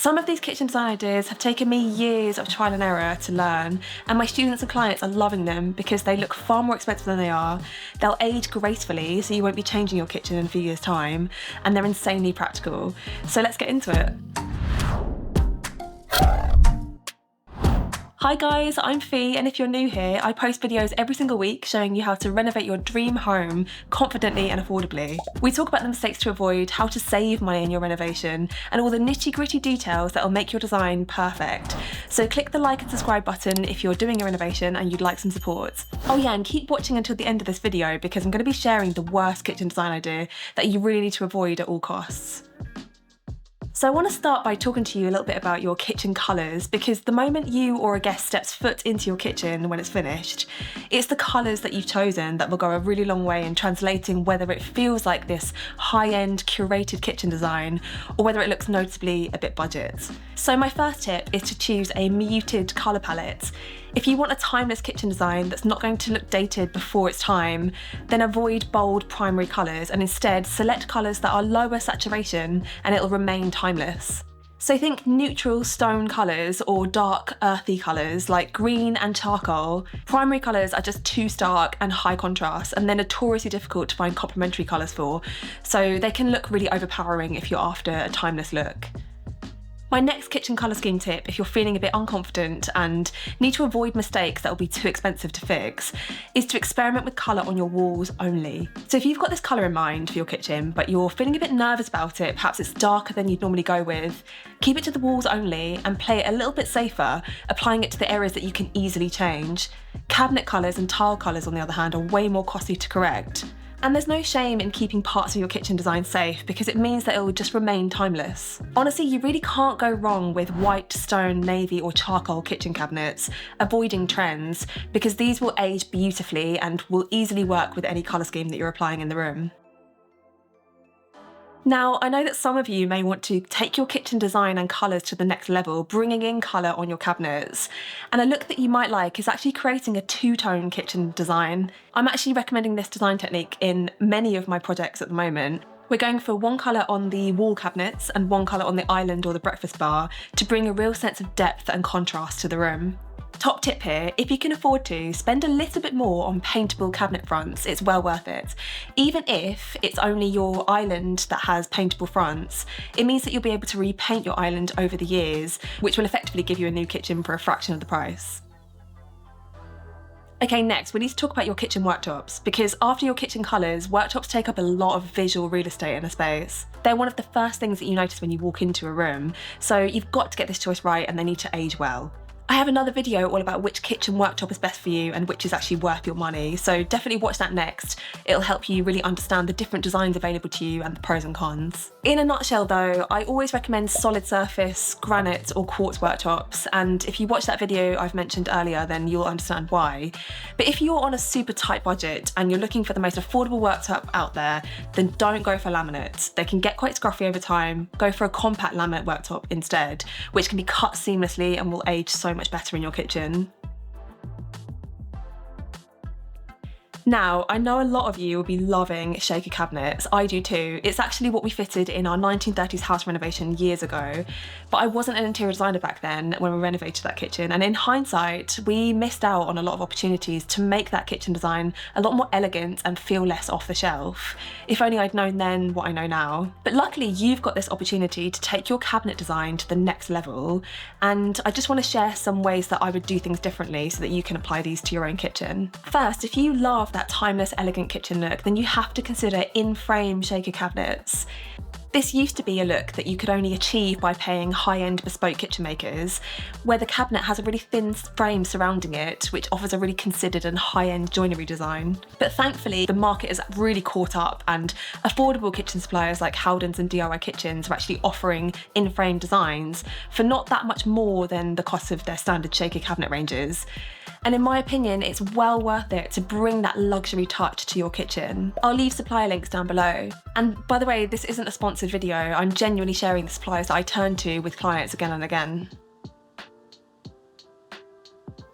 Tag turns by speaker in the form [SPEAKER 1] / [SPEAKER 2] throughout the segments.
[SPEAKER 1] Some of these kitchen design ideas have taken me years of trial and error to learn, and my students and clients are loving them because they look far more expensive than they are, they'll age gracefully so you won't be changing your kitchen in a few years' time, and they're insanely practical. So let's get into it. Hi guys, I'm Fee, and if you're new here, I post videos every single week showing you how to renovate your dream home confidently and affordably. We talk about the mistakes to avoid, how to save money in your renovation, and all the nitty-gritty details that will make your design perfect. So click the like and subscribe button if you're doing a renovation and you'd like some support. Oh yeah, and keep watching until the end of this video because I'm going to be sharing the worst kitchen design idea that you really need to avoid at all costs. So I want to start by talking to you a little bit about your kitchen colours, because the moment you or a guest steps foot into your kitchen when it's finished, it's the colours that you've chosen that will go a really long way in translating whether it feels like this high-end curated kitchen design or whether it looks noticeably a bit budget. So my first tip is to choose a muted colour palette. If you want a timeless kitchen design that's not going to look dated before its time, then avoid bold primary colours and instead select colours that are lower saturation and it'll remain timeless. So think neutral stone colours or dark earthy colours like green and charcoal. Primary colours are just too stark and high contrast, and they're notoriously difficult to find complementary colours for, so they can look really overpowering if you're after a timeless look. My next kitchen colour scheme tip, if you're feeling a bit unconfident and need to avoid mistakes that will be too expensive to fix, is to experiment with colour on your walls only. So if you've got this colour in mind for your kitchen, but you're feeling a bit nervous about it, perhaps it's darker than you'd normally go with, keep it to the walls only and play it a little bit safer, applying it to the areas that you can easily change. Cabinet colours and tile colours, on the other hand, are way more costly to correct. And there's no shame in keeping parts of your kitchen design safe because it means that it will just remain timeless. Honestly, you really can't go wrong with white, stone, navy or charcoal kitchen cabinets, avoiding trends, because these will age beautifully and will easily work with any colour scheme that you're applying in the room. Now, I know that some of you may want to take your kitchen design and colours to the next level, bringing in colour on your cabinets. And a look that you might like is actually creating a two-tone kitchen design. I'm actually recommending this design technique in many of my projects at the moment. We're going for one colour on the wall cabinets and one colour on the island or the breakfast bar to bring a real sense of depth and contrast to the room. Top tip here, if you can afford to, spend a little bit more on paintable cabinet fronts, it's well worth it. Even if it's only your island that has paintable fronts, it means that you'll be able to repaint your island over the years, which will effectively give you a new kitchen for a fraction of the price. Okay, next we need to talk about your kitchen worktops, because after your kitchen colours, worktops take up a lot of visual real estate in a space. They're one of the first things that you notice when you walk into a room, so you've got to get this choice right and they need to age well. I have another video all about which kitchen worktop is best for you and which is actually worth your money, so definitely watch that next. It'll help you really understand the different designs available to you and the pros and cons. In a nutshell though, I always recommend solid surface, granite or quartz worktops, and if you watch that video I've mentioned earlier then you'll understand why. But if you're on a super tight budget and you're looking for the most affordable worktop out there, then don't go for laminate. They can get quite scruffy over time. Go for a compact laminate worktop instead, which can be cut seamlessly and will age so much better in your kitchen. Now, I know a lot of you will be loving shaker cabinets. I do too. It's actually what we fitted in our 1930s house renovation years ago, but I wasn't an interior designer back then when we renovated that kitchen, and in hindsight, we missed out on a lot of opportunities to make that kitchen design a lot more elegant and feel less off the shelf. If only I'd known then what I know now. But luckily, you've got this opportunity to take your cabinet design to the next level, and I just want to share some ways that I would do things differently so that you can apply these to your own kitchen. First, if you love that timeless, elegant kitchen look, then you have to consider in-frame shaker cabinets. This used to be a look that you could only achieve by paying high-end bespoke kitchen makers, where the cabinet has a really thin frame surrounding it, which offers a really considered and high-end joinery design. But thankfully, the market has really caught up, and affordable kitchen suppliers like Howdens and DIY Kitchens are actually offering in-frame designs for not that much more than the cost of their standard shaker cabinet ranges. And in my opinion, it's well worth it to bring that luxury touch to your kitchen. I'll leave supplier links down below. And by the way, this isn't a sponsored video. I'm genuinely sharing the suppliers that I turn to with clients again and again.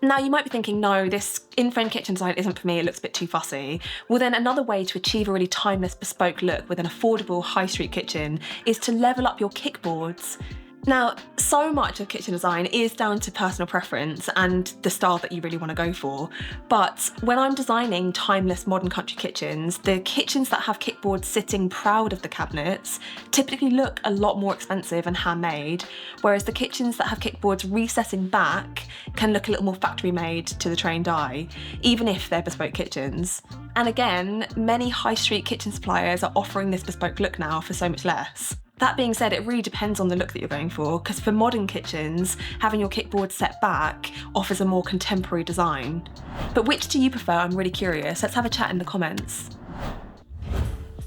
[SPEAKER 1] Now you might be thinking, no, this in-frame kitchen design isn't for me, it looks a bit too fussy. Well then another way to achieve a really timeless bespoke look with an affordable high street kitchen is to level up your kickboards. Now, So much of kitchen design is down to personal preference and the style that you really want to go for. But when I'm designing timeless modern country kitchens, the kitchens that have kickboards sitting proud of the cabinets typically look a lot more expensive and handmade, whereas the kitchens that have kickboards recessing back can look a little more factory made to the trained eye, even if they're bespoke kitchens. And again, many high street kitchen suppliers are offering this bespoke look now for so much less. That being said, it really depends on the look that you're going for, because for modern kitchens, having your kickboard set back offers a more contemporary design. But which do you prefer? I'm really curious. Let's have a chat in the comments.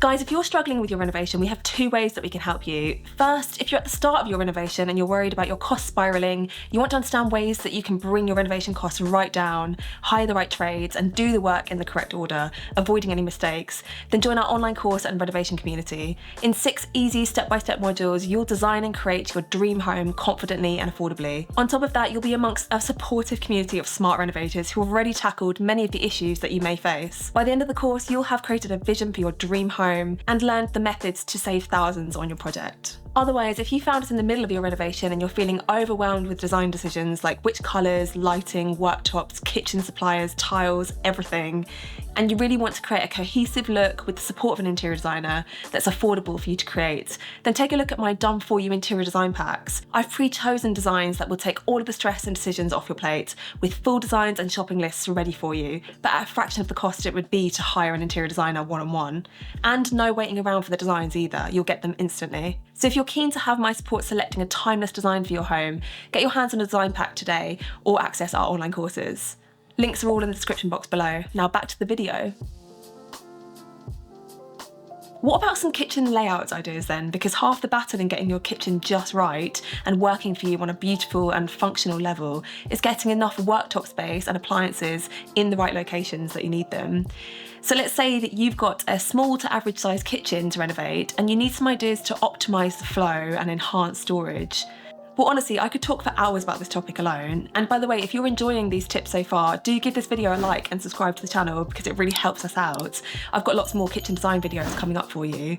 [SPEAKER 1] Guys, if you're struggling with your renovation, we have 2 ways that we can help you. First, if you're at the start of your renovation and you're worried about your costs spiralling, you want to understand ways that you can bring your renovation costs right down, hire the right trades, and do the work in the correct order, avoiding any mistakes, then join our online course and renovation community. In 6 easy step-by-step modules, you'll design and create your dream home confidently and affordably. On top of that, you'll be amongst a supportive community of smart renovators who have already tackled many of the issues that you may face. By the end of the course, you'll have created a vision for your dream home and learned the methods to save thousands on your project. Otherwise, if you found us in the middle of your renovation and you're feeling overwhelmed with design decisions like which colours, lighting, worktops, kitchen suppliers, tiles, everything, and you really want to create a cohesive look with the support of an interior designer that's affordable for you to create, then take a look at my Done For You interior design packs. I've pre-chosen designs that will take all of the stress and decisions off your plate, with full designs and shopping lists ready for you, but at a fraction of the cost it would be to hire an interior designer one-on-one. And no waiting around for the designs either, you'll get them instantly. So if you're keen to have my support selecting a timeless design for your home, get your hands on a design pack today or access our online courses. Links are all in the description box below. Now back to the video. What about some kitchen layout ideas then? Because half the battle in getting your kitchen just right and working for you on a beautiful and functional level is getting enough worktop space and appliances in the right locations that you need them. So let's say that you've got a small to average sized kitchen to renovate and you need some ideas to optimise the flow and enhance storage. Well, honestly, I could talk for hours about this topic alone. And by the way, if you're enjoying these tips so far, do give this video a like and subscribe to the channel because it really helps us out. I've got lots more kitchen design videos coming up for you.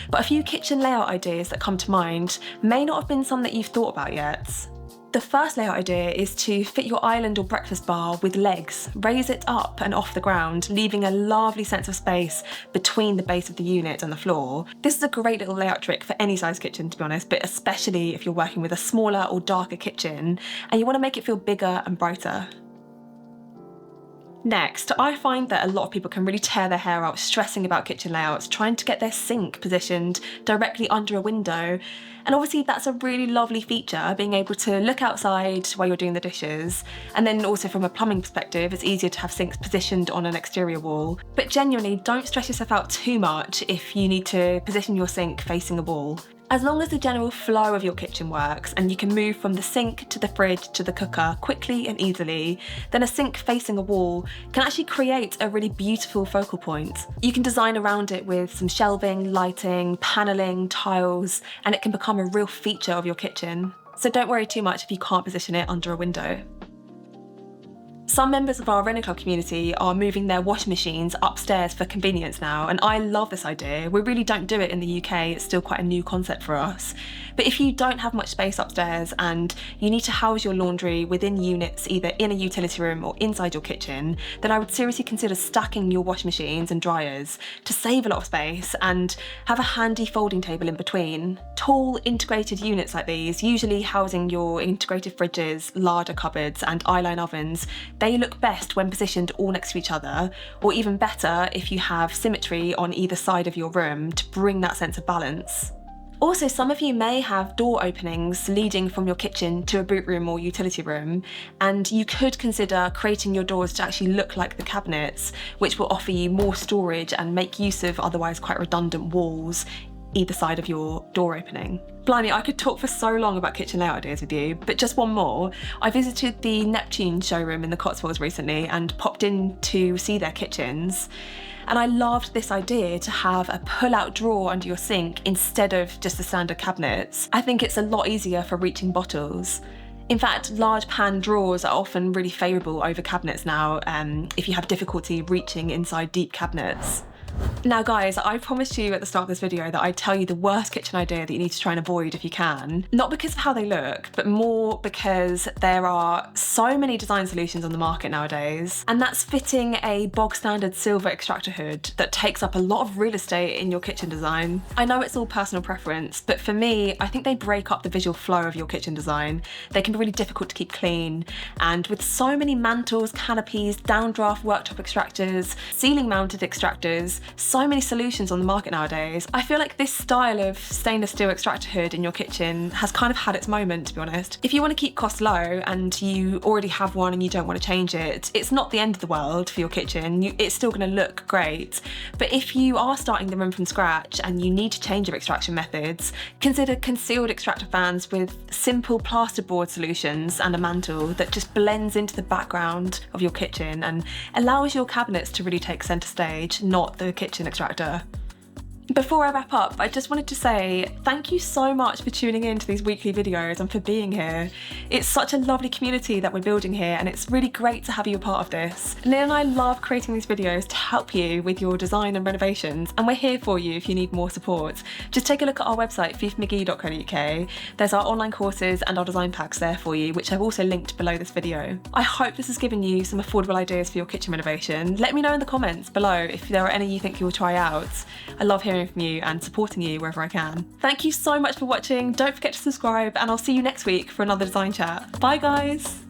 [SPEAKER 1] But a few kitchen layout ideas that come to mind may not have been some that you've thought about yet. The first layout idea is to fit your island or breakfast bar with legs, raise it up and off the ground, leaving a lovely sense of space between the base of the unit and the floor. This is a great little layout trick for any size kitchen, to be honest, but especially if you're working with a smaller or darker kitchen and you want to make it feel bigger and brighter. Next, I find that a lot of people can really tear their hair out stressing about kitchen layouts, trying to get their sink positioned directly under a window. And obviously that's a really lovely feature, being able to look outside while you're doing the dishes. And then also from a plumbing perspective, it's easier to have sinks positioned on an exterior wall. But genuinely, don't stress yourself out too much if you need to position your sink facing a wall. As long as the general flow of your kitchen works and you can move from the sink to the fridge to the cooker quickly and easily, then a sink facing a wall can actually create a really beautiful focal point. You can design around it with some shelving, lighting, panelling, tiles, and it can become a real feature of your kitchen. So don't worry too much if you can't position it under a window. Some members of our Reno Club community are moving their washing machines upstairs for convenience now, and I love this idea. We really don't do it in the UK, it's still quite a new concept for us. But if you don't have much space upstairs and you need to house your laundry within units, either in a utility room or inside your kitchen, then I would seriously consider stacking your washing machines and dryers to save a lot of space and have a handy folding table in between. Tall integrated units like these, usually housing your integrated fridges, larder cupboards and eyeline ovens, they look best when positioned all next to each other, or even better if you have symmetry on either side of your room to bring that sense of balance. Also, some of you may have door openings leading from your kitchen to a boot room or utility room, and you could consider creating your doors to actually look like the cabinets, which will offer you more storage and make use of otherwise quite redundant walls either side of your door opening. Blimey, I could talk for so long about kitchen layout ideas with you, but just one more. I visited the Neptune showroom in the Cotswolds recently and popped in to see their kitchens. And I loved this idea to have a pull-out drawer under your sink instead of just the standard cabinets. I think it's a lot easier for reaching bottles. In fact, large pan drawers are often really favourable over cabinets now if you have difficulty reaching inside deep cabinets. Now guys, I promised you at the start of this video that I'd tell you the worst kitchen idea that you need to try and avoid if you can. Not because of how they look, but more because there are so many design solutions on the market nowadays, and that's fitting a bog standard silver extractor hood that takes up a lot of real estate in your kitchen design. I know it's all personal preference, but for me, I think they break up the visual flow of your kitchen design. They can be really difficult to keep clean, and with so many mantles, canopies, downdraft worktop extractors, ceiling mounted extractors, so many solutions on the market nowadays, I feel like this style of stainless steel extractor hood in your kitchen has kind of had its moment, to be honest. If you want to keep costs low and you already have one and you don't want to change it, it's not the end of the world for your kitchen. It's still going to look great. But if you are starting the room from scratch and you need to change your extraction methods, consider concealed extractor fans with simple plasterboard solutions and a mantle that just blends into the background of your kitchen and allows your cabinets to really take centre stage, not the kitchen extractor. Before I wrap up, I just wanted to say thank you so much for tuning in to these weekly videos and for being here. It's such a lovely community that we're building here, and it's really great to have you a part of this. Lynn and I love creating these videos to help you with your design and renovations, and we're here for you if you need more support. Just take a look at our website, fifmcgee.co.uk. There's our online courses and our design packs there for you, which I've also linked below this video. I hope this has given you some affordable ideas for your kitchen renovation. Let me know in the comments below if there are any you think you'll try out. I love hearing from you and supporting you wherever I can. Thank you so much for watching. Don't forget to subscribe, and I'll see you next week for another design chat. Bye guys!